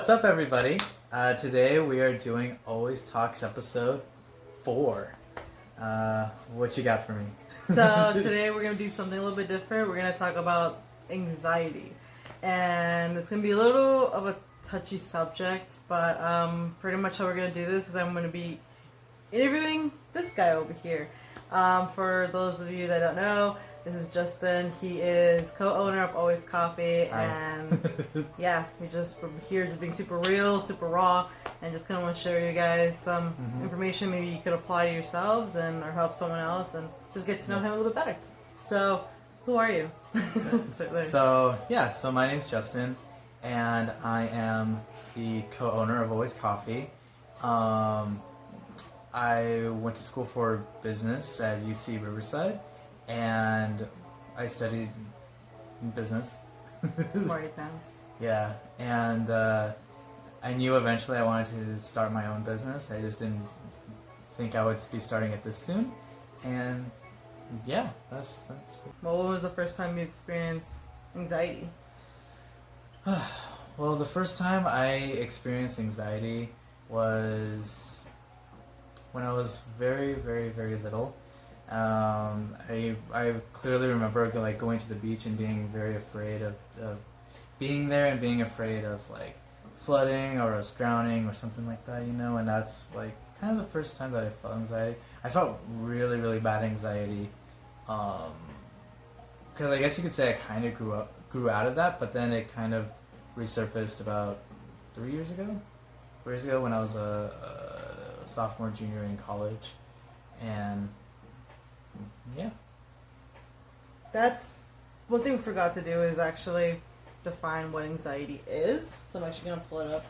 What's up, everybody? Today we are doing Always Talks episode 4. What you got for me? So today we're going to do something a little bit different. We're going to talk about anxiety. And it's going to be a little of a touchy subject, but pretty much how we're going to do this is I'm going to be interviewing this guy over here. For those of you that don't know, this is Justin. He is co-owner of Always Coffee. Hi. And yeah, we're here just being super real, super raw, and just kind of want to share you guys some information maybe you could apply to yourselves and or help someone else and just get to know him a little bit better. So, who are you? So my name's Justin, and I am the co-owner of Always Coffee. I went to school for business at UC Riverside, and I studied business. Smarty pants. Yeah, and I knew eventually I wanted to start my own business. I just didn't think I would be starting it this soon, and yeah, that's. Well, when was the first time you experienced anxiety? Well, the first time I experienced anxiety was when I was very, very, very little. I clearly remember going to the beach and being very afraid of being there and being afraid of like flooding or us drowning or something like that, and that's like kind of the first time that I felt anxiety. I felt really, really bad anxiety, because I guess you could say I kind of grew out of that, but then it kind of resurfaced about 3 years ago when I was a sophomore, junior in college, and yeah. That's one thing we forgot to do is actually define what anxiety is. So I'm actually gonna pull it up.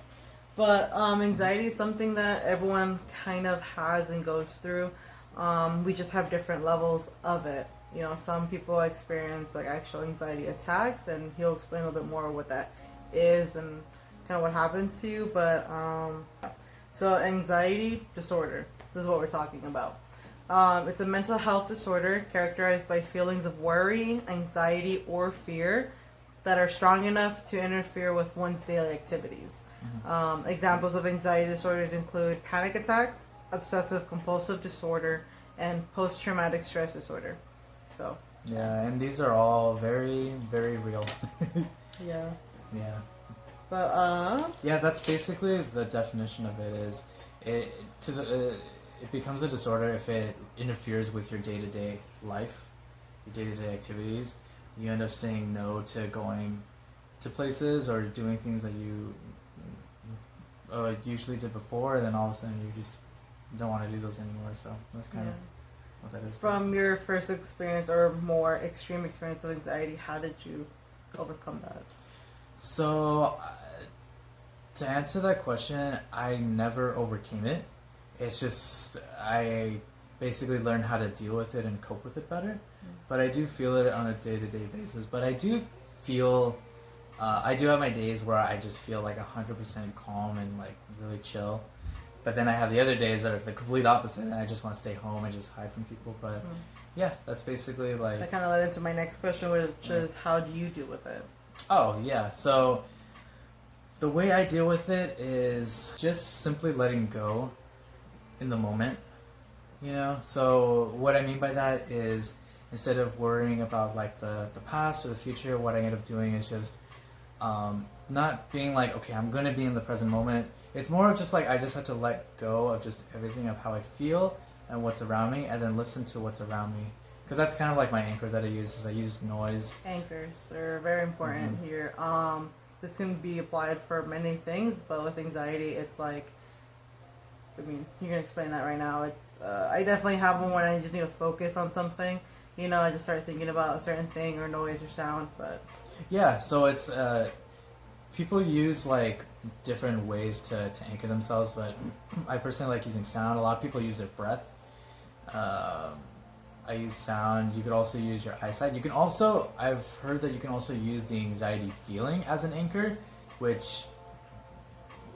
But anxiety is something that everyone kind of has and goes through. We just have different levels of it. Some people experience like actual anxiety attacks, and he'll explain a little bit more what that is and kind of what happens to you. But so anxiety disorder, this is what we're talking about. It's a mental health disorder characterized by feelings of worry, anxiety, or fear that are strong enough to interfere with one's daily activities. Examples of anxiety disorders include panic attacks, obsessive compulsive disorder, and post-traumatic stress disorder. So yeah, and these are all very, very real. yeah. But yeah, that's basically the definition of it. Is it becomes a disorder if it interferes with your day-to-day life, your day-to-day activities. You end up saying no to going to places or doing things that you usually did before, and then all of a sudden you just don't want to do those anymore. So that's kind of what that is. From your first experience or more extreme experience of anxiety, how did you overcome that? So, to answer that question, I never overcame it. It's just I basically learned how to deal with it and cope with it better. But I do feel it on a day-to-day basis. But I do feel, I do have my days where I just feel like 100% calm and like really chill. But then I have the other days that are the complete opposite, and I just want to stay home and just hide from people. But yeah, that's basically like... That kind of led into my next question, which is how do you deal with it? Oh, yeah. So the way I deal with it is just simply letting go in the moment, So what I mean by that is instead of worrying about like the past or the future, what I end up doing is just not being like, okay, I'm going to be in the present moment. It's more of just like I just have to let go of just everything of how I feel and what's around me, and then listen to what's around me. Because that's kind of like my anchor that I use. Is I use noise. Anchors are very important here. This can be applied for many things, but with anxiety, it's like, I mean, you're gonna explain that right now. It's I definitely have one when I just need to focus on something. I just start thinking about a certain thing or noise or sound. But yeah, so it's people use like different ways to anchor themselves, but I personally like using sound. A lot of people use their breath. I use sound. You could also use your eyesight. You can also, I've heard that you can also use the anxiety feeling as an anchor, which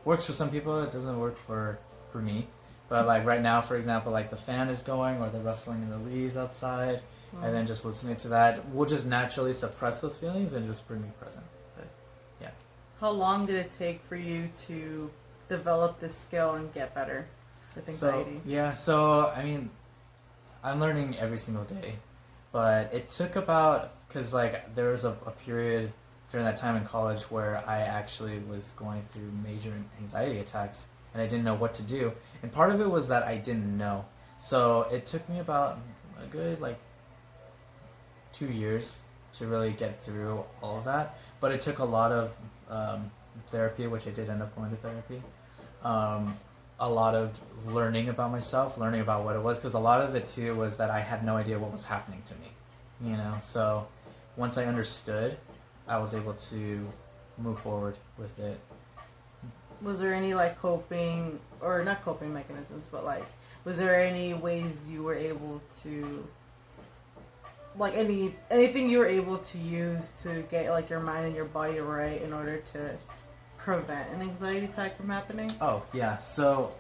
works for some people. It doesn't work for me. But like right now, for example, like the fan is going or the rustling in the leaves outside, and then just listening to that will just naturally suppress those feelings and just bring me present. But yeah. How long did it take for you to develop this skill and get better with anxiety? So I mean, I'm learning every single day, but it took about, because like there was a period during that time in college where I actually was going through major anxiety attacks and I didn't know what to do, and part of it was that I didn't know. So it took me about a good like 2 years to really get through all of that, but it took a lot of therapy, which I did end up going to therapy. A lot of learning about myself, learning about what it was, because a lot of it too was that I had no idea what was happening to me, you know. So once I understood, I was able to move forward with it. Was there any like coping, or not coping mechanisms, but like, was there any ways you were able to, like anything you were able to use to get like your mind and your body right in order to prevent an anxiety attack from happening? Oh yeah, so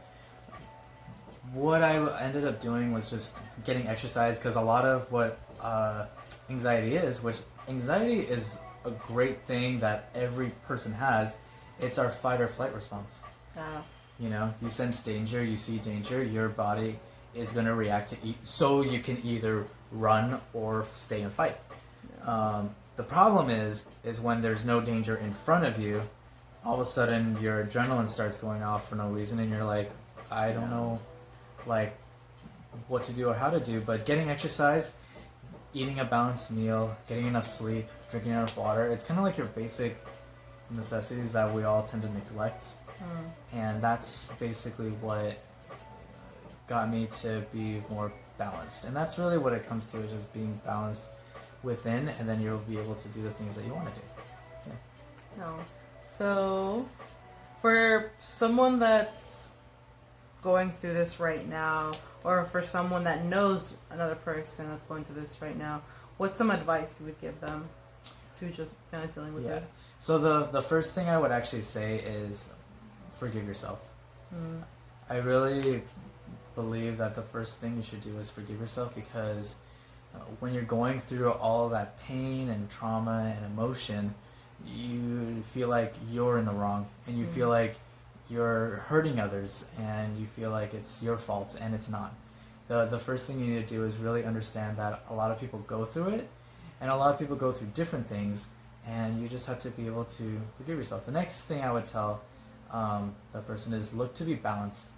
what I ended up doing was just getting exercise, because a lot of what anxiety is, which anxiety is a great thing that every person has, it's our fight or flight response. You know, you sense danger, you see danger, your body is going to react to so you can either run or stay and fight. The problem is when there's no danger in front of you, all of a sudden your adrenaline starts going off for no reason, and you're like, I don't know like what to do or how to do. But getting exercise, eating a balanced meal, getting enough sleep, drinking enough water, it's kind of like your basic necessities that we all tend to neglect. And that's basically what got me to be more balanced. And that's really what it comes to, is just being balanced within, and then you'll be able to do the things that you want to do. Yeah. No. So, for someone that's going through this right now, or for someone that knows another person that's going through this right now, what's some advice you would give them to just kind of dealing with this? So the first thing I would actually say is forgive yourself. I really believe that the first thing you should do is forgive yourself, because when you're going through all that pain and trauma and emotion, you feel like you're in the wrong, and you feel like you're hurting others, and you feel like it's your fault, and it's not. The first thing you need to do is really understand that a lot of people go through it, and a lot of people go through different things, and you just have to be able to forgive yourself. The next thing I would tell that person is look to be balanced.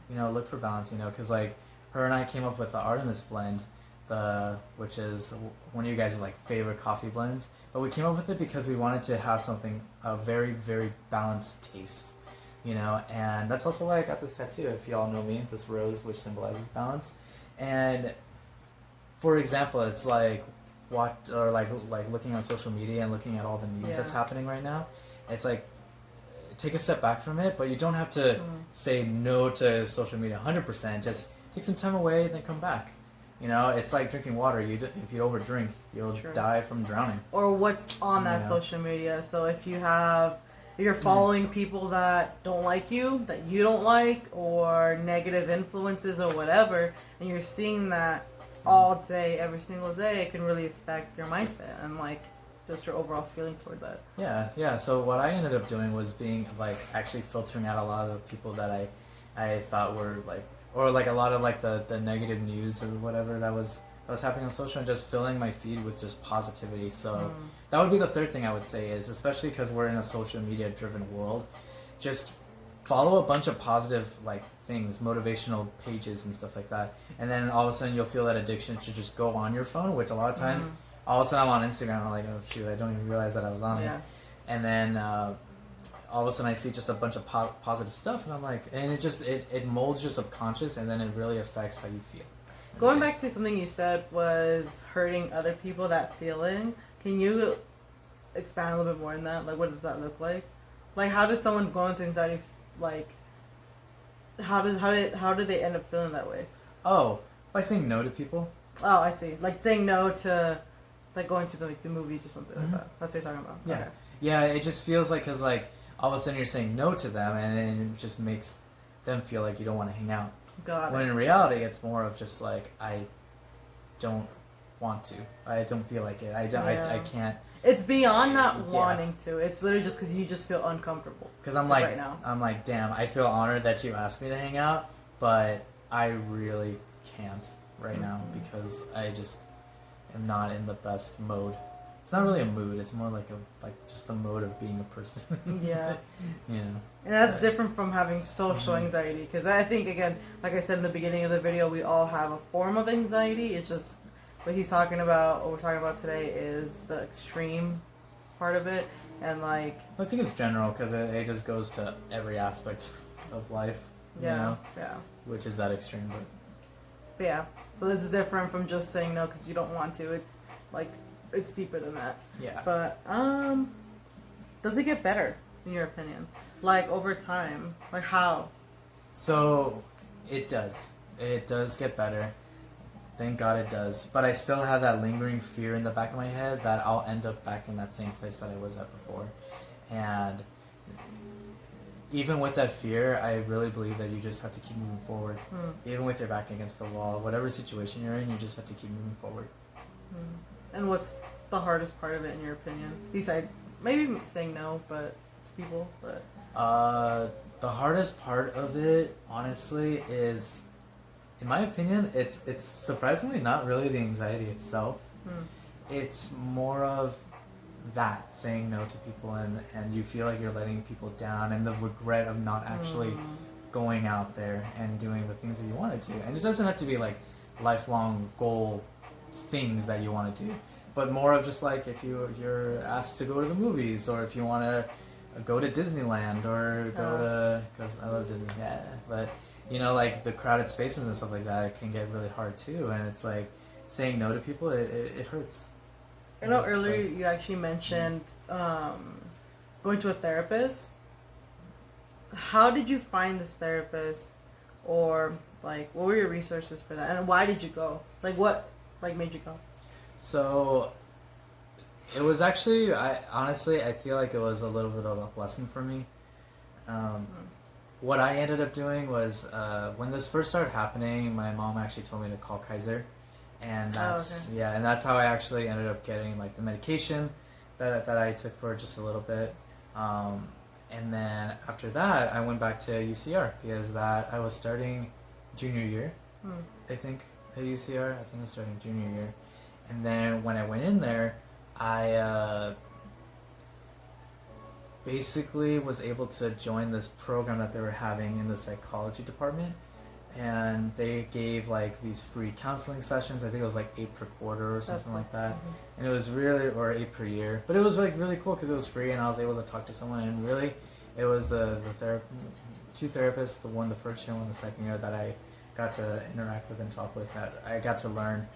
You know, look for balance, you know, because like her and I came up with the Art3mis Blend, which is one of you guys' like favorite coffee blends, but we came up with it because we wanted to have something, a very, very balanced taste, you know. And that's also why I got this tattoo, if y'all know me, this rose, which symbolizes balance. And for example, it's like looking on social media and looking at all the news that's happening right now. It's like, take a step back from it, but you don't have to say no to social media 100%. Just take some time away, then come back. You know, it's like drinking water. If you overdrink, you'll die from drowning. Or what's on that social media. So if you're following people that don't like you, that you don't like, or negative influences or whatever, and you're seeing that all day, every single day, it can really affect your mindset and like just your overall feeling toward that. Yeah. So what I ended up doing was being like actually filtering out a lot of the people that I thought were like, or like a lot of like the negative news or whatever that was happening on social, and just filling my feed with just positivity. So that would be the third thing I would say, is especially because we're in a social media driven world, just follow a bunch of positive like things, motivational pages and stuff like that, and then all of a sudden you'll feel that addiction to just go on your phone, which a lot of times all of a sudden I'm on Instagram and I'm like, oh shoot, I don't even realize that I was on it. And then all of a sudden I see just a bunch of positive stuff, and I'm like, and it molds your subconscious, and then it really affects how you feel. Going back to something you said was hurting other people, that feeling. Can you expand a little bit more on that? Like, what does that look like? Like, how does someone going through anxiety, like, how do they end up feeling that way? Oh, by saying no to people. Oh, I see. Like saying no to, like, going to the movies or something like that. That's what you're talking about. Yeah. Okay. Yeah, it just feels like, because like all of a sudden you're saying no to them, and then it just makes them feel like you don't want to hang out. Got it. When in reality, it's more of just like, I don't want to. I don't feel like it. I can't. It's beyond not Yeah. wanting to. It's literally just because you just feel uncomfortable. Because I'm like, right now. I'm like, damn, I feel honored that you asked me to hang out, but I really can't right now because I just am not in the best mode. It's not really a mood. It's more like just the mode of being a person. Yeah. You know. And that's different from having social anxiety. Because I think, again, like I said in the beginning of the video, we all have a form of anxiety. It's just what he's talking about, what we're talking about today, is the extreme part of it. And, like... I think it's general because it just goes to every aspect of life. Yeah, You know? yeah. Which is that extreme, But yeah. So it's different from just saying no because you don't want to. It's, like, it's deeper than that. yeah. But, does it get better, in your opinion? Like, over time? Like, how? So, it does. It does get better. Thank God it does. But I still have that lingering fear in the back of my head that I'll end up back in that same place that I was at before. And even with that fear, I really believe that you just have to keep moving forward. Even with your back against the wall, whatever situation you're in, you just have to keep moving forward. And what's the hardest part of it, in your opinion? Besides, maybe saying no, but to people, but... The hardest part of it, honestly, is, in my opinion, it's surprisingly not really the anxiety itself. It's more of that, saying no to people, and you feel like you're letting people down, and the regret of not actually going out there and doing the things that you wanted to. And it doesn't have to be like lifelong goal things that you want to do, but more of just like if you're asked to go to the movies, or if you want to go to Disneyland, or go to, because I love Disney, yeah, but you know, like the crowded spaces and stuff like that, it can get really hard too. And it's like saying no to people, it hurts. I know earlier you actually mentioned going to a therapist. How did you find this therapist, or like what were your resources for that, and why did you go? Like what made you go? So it was actually, honestly I feel like it was a little bit of a blessing for me. What I ended up doing was when this first started happening, my mom actually told me to call Kaiser, and that's and that's how I actually ended up getting like the medication that I took for just a little bit. And then after that, I went back to UCR because I was starting junior year, I think, at UCR. I think I was starting junior year. And then when I went in there, I basically was able to join this program that they were having in the psychology department. And they gave like these free counseling sessions. I think it was like 8 per quarter or something like that. And it was really, or 8 per year. But it was like really cool because it was free and I was able to talk to someone. And really, it was the two therapists, the first year and the second year, that I got to interact with and talk with. That I got to learn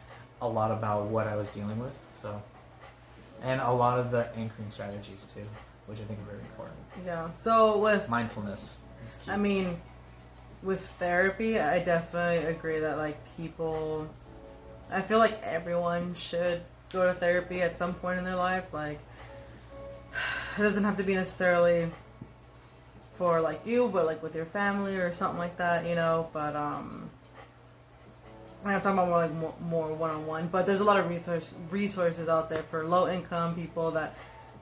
a lot about what I was dealing with. So, and a lot of the anchoring strategies too, which I think are very important. Yeah. So with mindfulness is key. I mean, with therapy, I definitely agree that like people, I feel like everyone should go to therapy at some point in their life. Like, it doesn't have to be necessarily for like you, but like with your family or something like that, you know. But I'm talking about more like more one-on-one. But there's a lot of resources out there for low-income people that,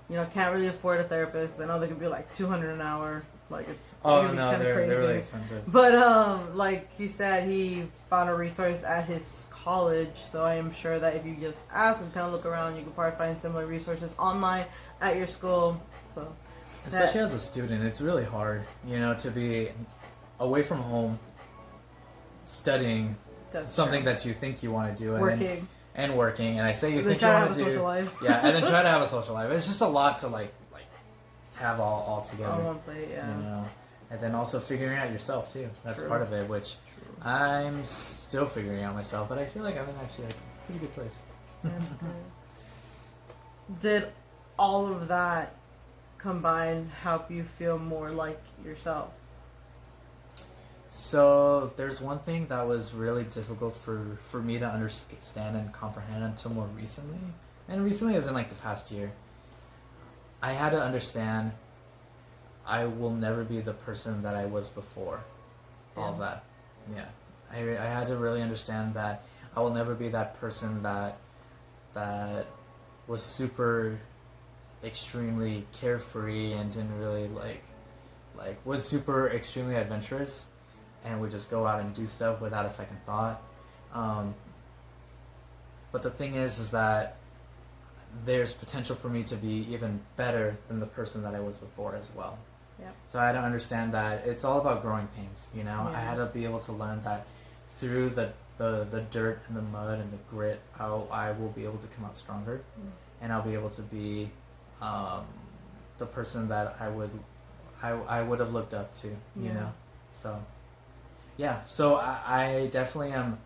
you know, can't really afford a therapist. I know they can be like $200 an hour. Like it's they're really expensive. But like he said, he found a resource at his college, so I am sure that if you just ask and kind of look around, you can probably find similar resources online at your school. So especially as a student, it's really hard, you know, to be away from home studying something that you think you want to do, and working, and I say you think you want to do, yeah, and then try to have a social life. It's just a lot to like have all together on one plate, yeah. You know, and then also figuring out yourself too. That's True. part of it, which I'm still figuring out myself, but I feel like I'm in actually like a pretty good place. Did all of that combined help you feel more like yourself? So there's one thing that was really difficult for me to understand and comprehend until more recently, and recently as in like the past year. I had to understand I will never be the person that I was before all of that. Yeah. I had to really understand that I will never be that person that was super extremely carefree and didn't really was super extremely adventurous and would just go out and do stuff without a second thought. But the thing is that there's potential for me to be even better than the person that I was before as well. Yep. So I had to understand that it's all about growing pains, you know? Yeah. I had to be able to learn that through the dirt and the mud and the grit, I will be able to come out stronger, and I'll be able to be the person that I would have looked up to, you know? So, yeah. So I definitely am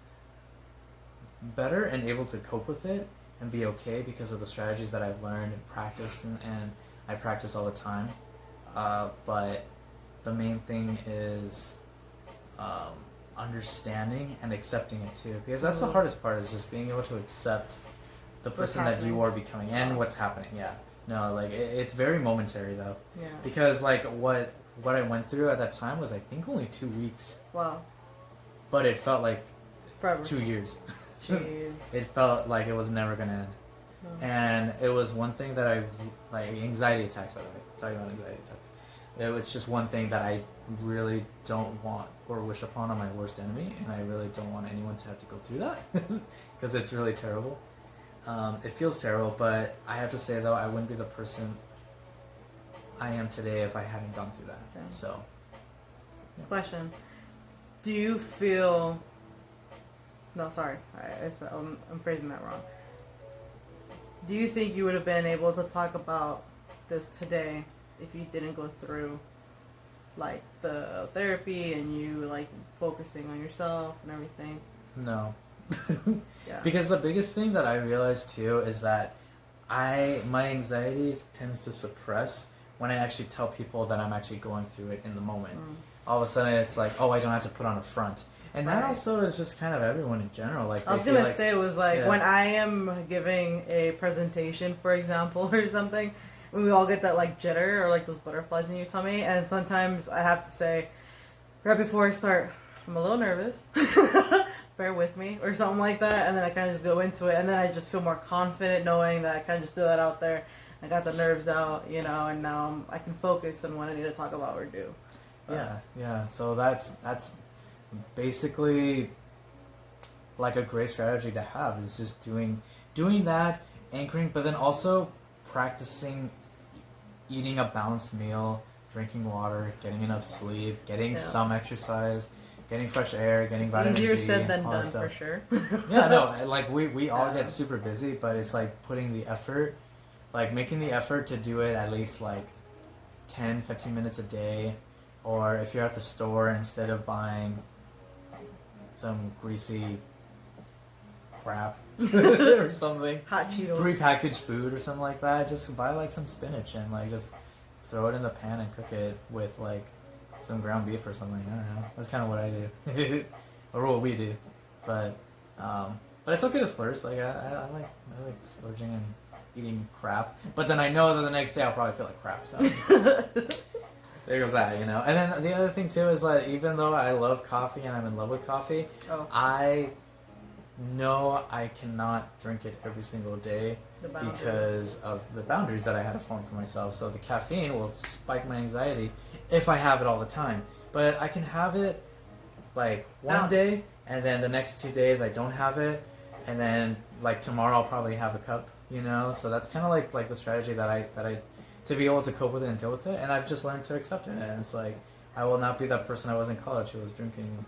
better and able to cope with it and be okay because of the strategies that I've learned and practiced, and I practice all the time. But the main thing is understanding and accepting it too, because that's the hardest part, is just being able to accept the person that you are becoming and what's happening. Yeah. No, like it's very momentary though. Yeah. Because like what I went through at that time was I think only 2 weeks. Wow. But it felt like Forever. 2 years. Jeez. It felt like it was never gonna end. And it was one thing that I like, anxiety attacks, by the way. Talking about anxiety attacks. It was just one thing that I really don't want or wish upon on my worst enemy, and I really don't want anyone to have to go through that because it's really terrible. It feels terrible, but I have to say though, I wouldn't be the person I am today if I hadn't gone through that. Okay. So, yeah. Question: do you feel? No, sorry, I'm phrasing that wrong. Do you think you would have been able to talk about this today if you didn't go through like the therapy and you like focusing on yourself and everything? No. Yeah. Because the biggest thing that I realized too is that my anxiety tends to suppress when I actually tell people that I'm actually going through it in the moment. All of a sudden it's like, oh, I don't have to put on a front. And that also is just kind of everyone in general. Like, I was gonna say, it was like when I am giving a presentation, for example, or something, when we all get that like jitter or like those butterflies in your tummy, and sometimes I have to say, right before I start, I'm a little nervous, bear with me, or something like that, and then I kind of just go into it, and then I just feel more confident knowing that I kind of just threw that out there, I got the nerves out, you know, and now I can focus on what I need to talk about or do. But, yeah. So that's basically like a great strategy to have, is just doing that, anchoring, but then also practicing eating a balanced meal, drinking water, getting enough sleep, getting some exercise, getting fresh air, getting vitamin D. Easier said than all done, that stuff. for sure. Yeah, no, like we all get super busy, but it's like putting the effort, like making the effort to do it at least like 10, 15 minutes a day. Or if you're at the store, instead of buying some greasy crap or something, Hot Cheetos, prepackaged food or something like that, just buy like some spinach and like just throw it in the pan and cook it with like some ground beef or something. I don't know. That's kind of what I do, or what we do. But it's okay to splurge. Like I like splurging and eating crap. But then I know that the next day I'll probably feel like crap. So. There goes that, you know. And then the other thing too is that even though I love coffee and I'm in love with coffee, I know I cannot drink it every single day because of the boundaries that I had to form for myself. So the caffeine will spike my anxiety if I have it all the time. But I can have it like one day, and then the next 2 days I don't have it, and then like tomorrow I'll probably have a cup, you know. So that's kind of like the strategy that I to be able to cope with it and deal with it, and I've just learned to accept it. And it's like, I will not be that person I was in college who was drinking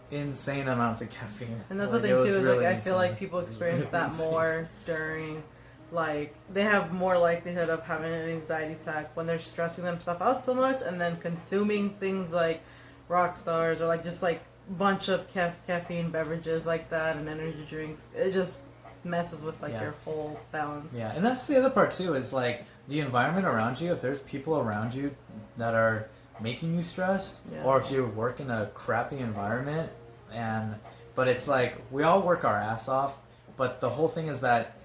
insane amounts of caffeine. And that's like, the thing too, is really like I feel like people experience that more during, like, they have more likelihood of having an anxiety attack when they're stressing themselves out so much, and then consuming things like rock stars or like just like bunch of caffeine beverages like that and energy drinks. It just messes with like your whole balance. Yeah, and that's the other part too, is like the environment around you. If there's people around you that are making you stressed, or if you work in a crappy environment, but it's like we all work our ass off, but the whole thing is that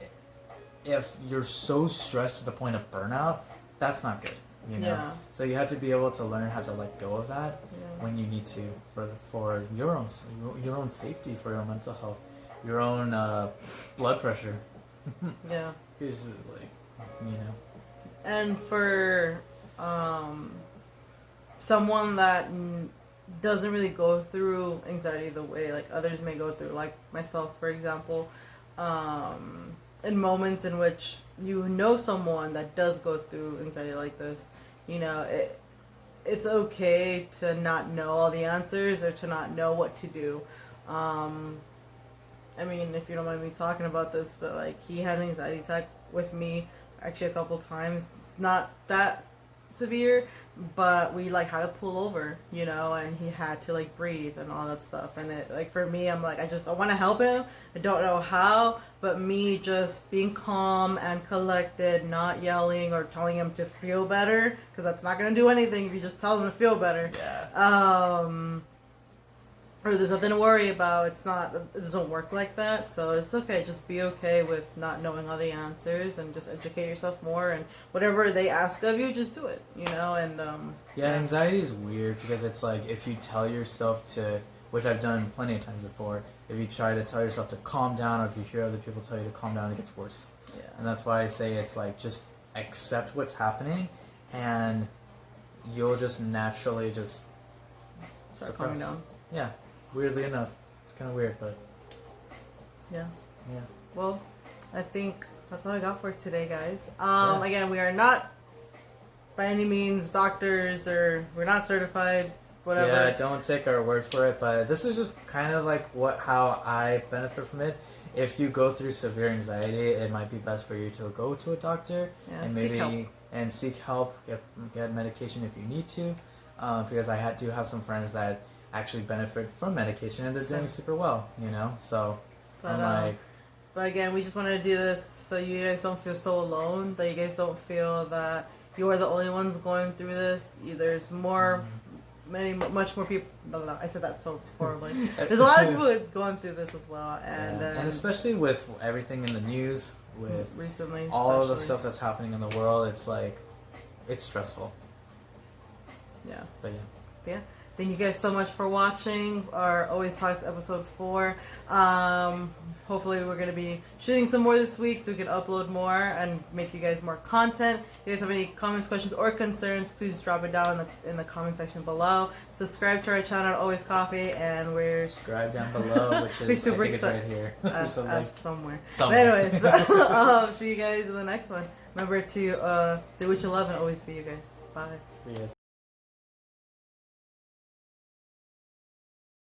if you're so stressed to the point of burnout, that's not good, you know. So you have to be able to learn how to let go of that when you need to, for your own safety, for your mental health, your own blood pressure. Because like you know. And for someone that doesn't really go through anxiety the way like others may go through, like myself, for example, in moments in which you know someone that does go through anxiety like this, you know, it's okay to not know all the answers or to not know what to do. I mean, if you don't mind me talking about this, but like he had an anxiety attack with me actually a couple times. It's not that severe, but we like had to pull over, you know, and he had to like breathe and all that stuff. And it like for me, I'm like I want to help him. I don't know how, but me just being calm and collected, not yelling or telling him to feel better, because that's not gonna do anything if you just tell him to feel better. Yeah. Or there's nothing to worry about. It doesn't work like that. So it's okay. Just be okay with not knowing all the answers and just educate yourself more. And whatever they ask of you, just do it, you know? And, yeah, anxiety is weird because it's like if you tell yourself to, which I've done plenty of times before, if you try to tell yourself to calm down or if you hear other people tell you to calm down, it gets worse. Yeah. And that's why I say it's like just accept what's happening and you'll just naturally just Start calming down. Yeah. Weirdly enough. It's kind of weird, but... Yeah. Yeah. Well, I think that's all I got for today, guys. Yeah. Again, we are not by any means doctors or we're not certified, whatever. Yeah, don't take our word for it, but this is just kind of like how I benefit from it. If you go through severe anxiety, it might be best for you to go to a doctor and maybe seek help, get medication if you need to, because I do have some friends that actually benefit from medication and they're doing super well, you know. So but again, we just wanted to do this so you guys don't feel so alone, that you guys don't feel that you are the only ones going through this. There's much more people. I said that so horribly. There's a lot of people going through this as well, and especially with everything in the news, with recently, all of the stuff that's happening in the world, it's like it's stressful. Yeah. But yeah. Thank you guys so much for watching our Always Talks episode 4. Hopefully we're going to be shooting some more this week so we can upload more and make you guys more content. If you guys have any comments, questions, or concerns, please drop it down in the comment section below. Subscribe to our channel, Always Coffee, and we're... Subscribe down below, which is, I think it's right here. Somewhere. But anyways, see you guys in the next one. Remember to do what you love and always be you guys. Bye. See you guys.